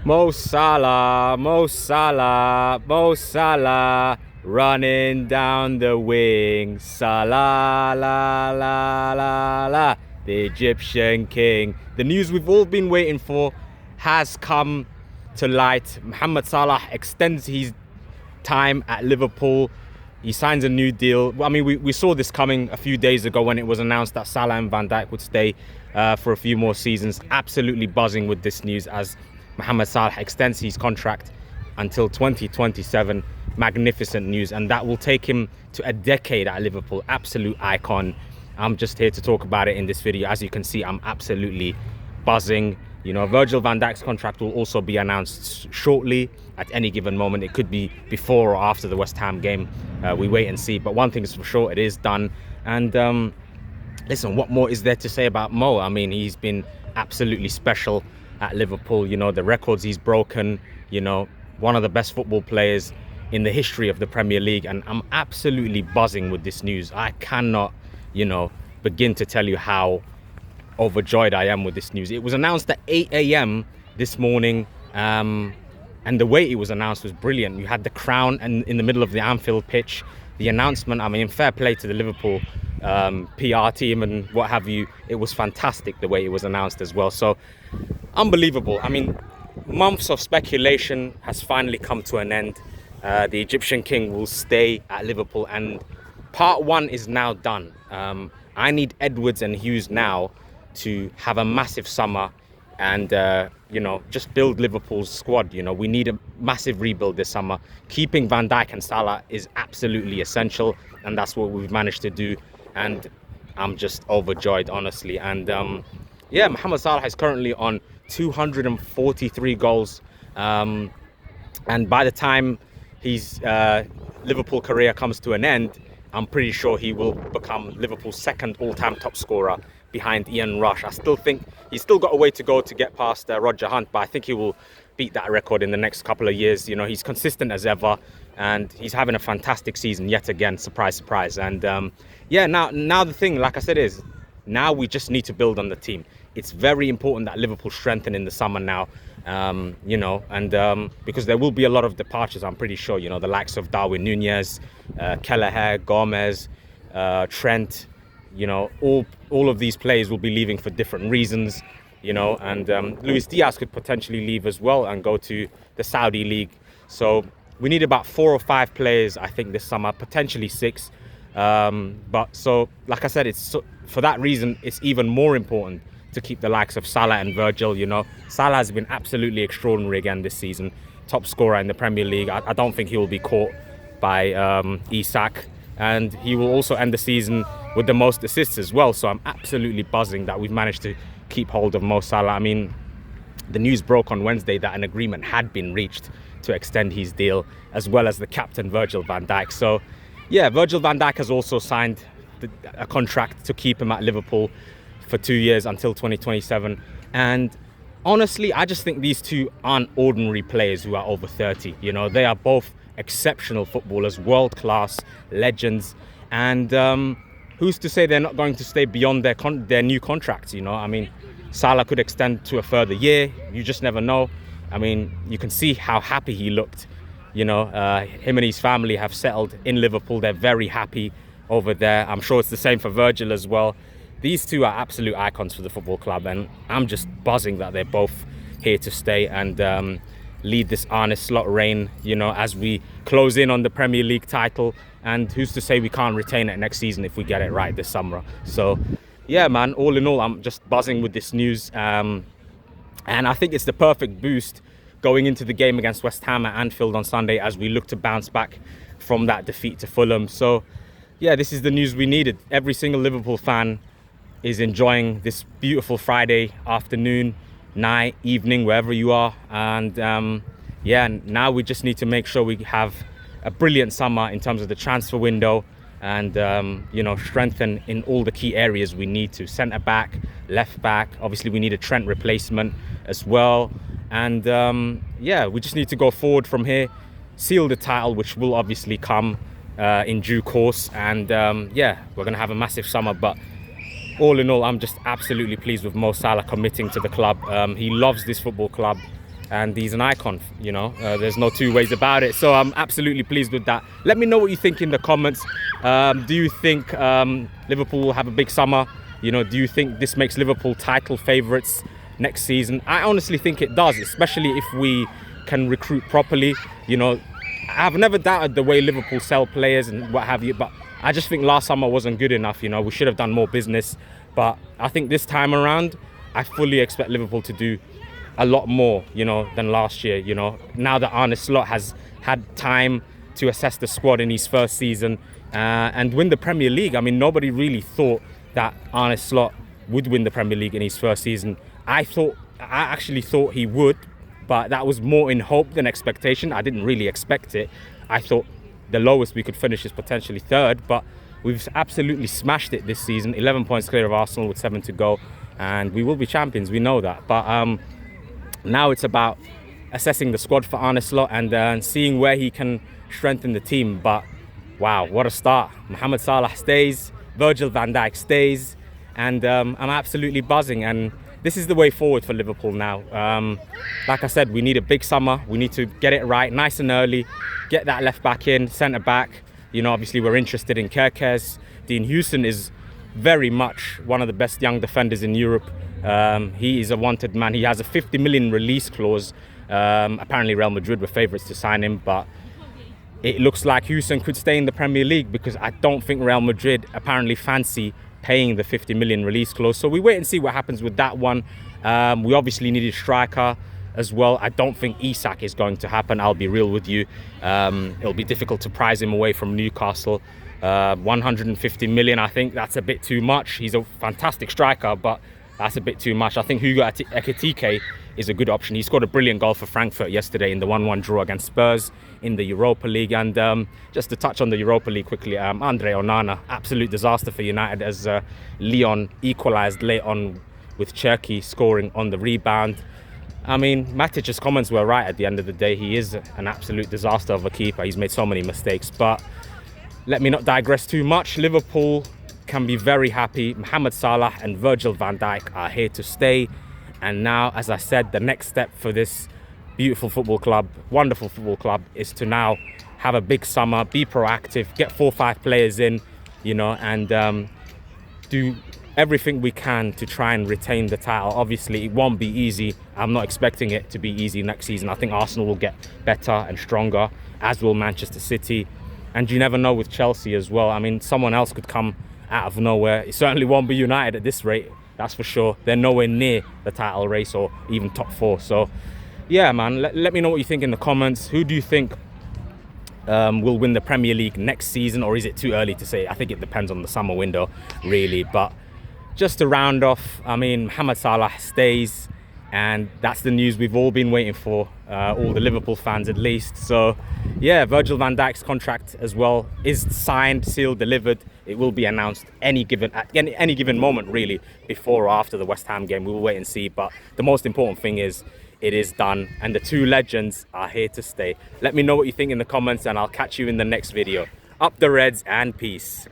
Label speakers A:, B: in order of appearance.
A: Mo Salah, Mo Salah, Mo Salah, running down the wing. Salah, la, la, la, la, the Egyptian king. The news we've all been waiting for has come to light. Mohamed Salah extends his time at Liverpool. He signs a new deal. I mean, we saw this coming a few days ago when it was announced that Salah and Van Dijk would stay for a few more seasons. Absolutely buzzing with this news as Mohamed Salah extends his contract until 2027. Magnificent news, and that will take him to a decade at Liverpool. Absolute icon. I'm just here to talk about it in this video. As you can see, I'm absolutely buzzing. You know, Virgil van Dijk's contract will also be announced shortly at any given moment. It could be before or after the West Ham game. We wait and see. But one thing is for sure, it is done. And listen, what more is there to say about Mo? I mean, he's been absolutely special at Liverpool. You know, the records he's broken, you know, one of the best football players in the history of the Premier League. And I'm absolutely buzzing with this news. I cannot, you know, begin to tell you how overjoyed I am with this news. It was announced at 8 a.m. this morning, and the way it was announced was brilliant. You had the crown and in the middle of the Anfield pitch. The announcement, I mean, fair play to the Liverpool PR team and what have you. It was fantastic the way it was announced as well. So unbelievable. I mean, months of speculation has finally come to an end. The Egyptian king will stay at Liverpool, and part one is now done. I need Edwards and Hughes now to have a massive summer and you know, just build Liverpool's squad. You know, we need a massive rebuild this summer. Keeping Van Dijk and Salah is absolutely essential, and that's what we've managed to do, and I'm just overjoyed, honestly. And yeah, Mohamed Salah is currently on 243 goals, and by the time his Liverpool career comes to an end, I'm pretty sure he will become Liverpool's second all-time top scorer behind Ian Rush. I still think he's still got a way to go to get past Roger Hunt, but I think he will beat that record in the next couple of years. You know, he's consistent as ever, and he's having a fantastic season yet again. Surprise, surprise. And yeah, now the thing, like I said, is now we just need to build on the team. It's very important that Liverpool strengthen in the summer now, you know, and because there will be a lot of departures, I'm pretty sure, you know, the likes of Darwin Nunez, Kelleher, Gomez, Trent, you know, all of these players will be leaving for different reasons, you know, and Luis Diaz could potentially leave as well and go to the Saudi League. So we need about 4 or 5 players, I think, this summer, potentially 6. But so, like I said, for that reason, it's even more important to keep the likes of Salah and Virgil. You know, Salah has been absolutely extraordinary again this season, top scorer in the Premier League. I don't think he will be caught by Isak, and he will also end the season with the most assists as well. So I'm absolutely buzzing that we've managed to keep hold of Mo Salah. I mean, the news broke on Wednesday that an agreement had been reached to extend his deal, as well as the captain Virgil van Dijk. So yeah, Virgil van Dijk has also signed a contract to keep him at Liverpool for 2 years until 2027. And honestly, I just think these two aren't ordinary players who are over 30. You know, they are both exceptional footballers, world-class legends. And who's to say they're not going to stay beyond their new contracts? You know, I mean, Salah could extend to a further year. You just never know. I mean, you can see how happy he looked. You know, him and his family have settled in Liverpool. They're very happy over there. I'm sure it's the same for Virgil as well. These two are absolute icons for the football club, and I'm just buzzing that they're both here to stay and lead this Arne Slot reign, you know, as we close in on the Premier League title. And who's to say we can't retain it next season if we get it right this summer? So yeah, man, all in all, I'm just buzzing with this news. And I think it's the perfect boost going into the game against West Ham at Anfield on Sunday as we look to bounce back from that defeat to Fulham. So yeah, this is the news we needed. Every single Liverpool fan is enjoying this beautiful Friday afternoon, night, evening, wherever you are. And yeah, now we just need to make sure we have a brilliant summer in terms of the transfer window and you know, strengthen in all the key areas we need to. Centre back, left back, obviously we need a Trent replacement as well. And yeah, we just need to go forward from here, seal the title, which will obviously come in due course. And yeah, we're going to have a massive summer. But all in all, I'm just absolutely pleased with Mo Salah committing to the club. He loves this football club. and he's an icon, you know. There's no two ways about it. So I'm absolutely pleased with that. Let me know what you think in the comments. Do you think Liverpool will have a big summer? You know, do you think this makes Liverpool title favourites next season? I honestly think it does, especially if we can recruit properly. You know, I've never doubted the way Liverpool sell players and what have you, but I just think last summer wasn't good enough. You know, we should have done more business. But I think this time around, I fully expect Liverpool to do a lot more, you know, than last year. You know, now that Arne Slot has had time to assess the squad in his first season and win the Premier League. I mean, nobody really thought that Arne Slot would win the Premier League in his first season. I actually thought he would, but that was more in hope than expectation. I didn't really expect it. I thought the lowest we could finish is potentially third, but we've absolutely smashed it this season. 11 points clear of Arsenal with 7 to go, and we will be champions. We know that. But now it's about assessing the squad for Arne Slot and seeing where he can strengthen the team. But wow, what a start. Mohamed Salah stays, Virgil van Dijk stays, and I'm absolutely buzzing. And this is the way forward for Liverpool now. Like I said, we need a big summer. We need to get it right nice and early, get that left back in, centre back. You know, obviously we're interested in Kerkez. Dean Houston is very much one of the best young defenders in Europe. He is a wanted man. He has a 50 million release clause. Apparently Real Madrid were favourites to sign him, but it looks like Houston could stay in the Premier League because I don't think Real Madrid apparently fancy paying the 50 million release clause. So we wait and see what happens with that one. We obviously need a striker as well. I don't think Isak is going to happen. I'll be real with you. It'll be difficult to prize him away from Newcastle. 150 million, I think that's a bit too much. He's a fantastic striker, but that's a bit too much. I think Hugo Ekitike is a good option. He scored a brilliant goal for Frankfurt yesterday in the 1-1 draw against Spurs in the Europa League. And just to touch on the Europa League quickly, Andre Onana, absolute disaster for United as Lyon equalised late on with Cherki scoring on the rebound. I mean, Matic's comments were right at the end of the day. He is an absolute disaster of a keeper. He's made so many mistakes. But let me not digress too much. Liverpool can be very happy. Mohamed Salah and Virgil van Dijk are here to stay. And now, as I said, the next step for this beautiful football club, wonderful football club, is to now have a big summer, be proactive, get 4 or 5 players in, you know, and do everything we can to try and retain the title. Obviously, it won't be easy. I'm not expecting it to be easy next season. I think Arsenal will get better and stronger, as will Manchester City. And you never know with Chelsea as well. I mean, someone else could come out of nowhere. It certainly won't be United at this rate, that's for sure. They're nowhere near the title race or even top 4. So, yeah, man, let me know what you think in the comments. Who do you think will win the Premier League next season, or is it too early to say? I think it depends on the summer window, really. But just to round off, I mean, Mohamed Salah stays, and that's the news we've all been waiting for, all the Liverpool fans at least. So, yeah, Virgil van Dijk's contract as well is signed, sealed, delivered. It will be announced at any given moment, really, before or after the West Ham game. We will wait and see. But the most important thing is it is done, and the 2 legends are here to stay. Let me know what you think in the comments, and I'll catch you in the next video. Up the Reds, and peace.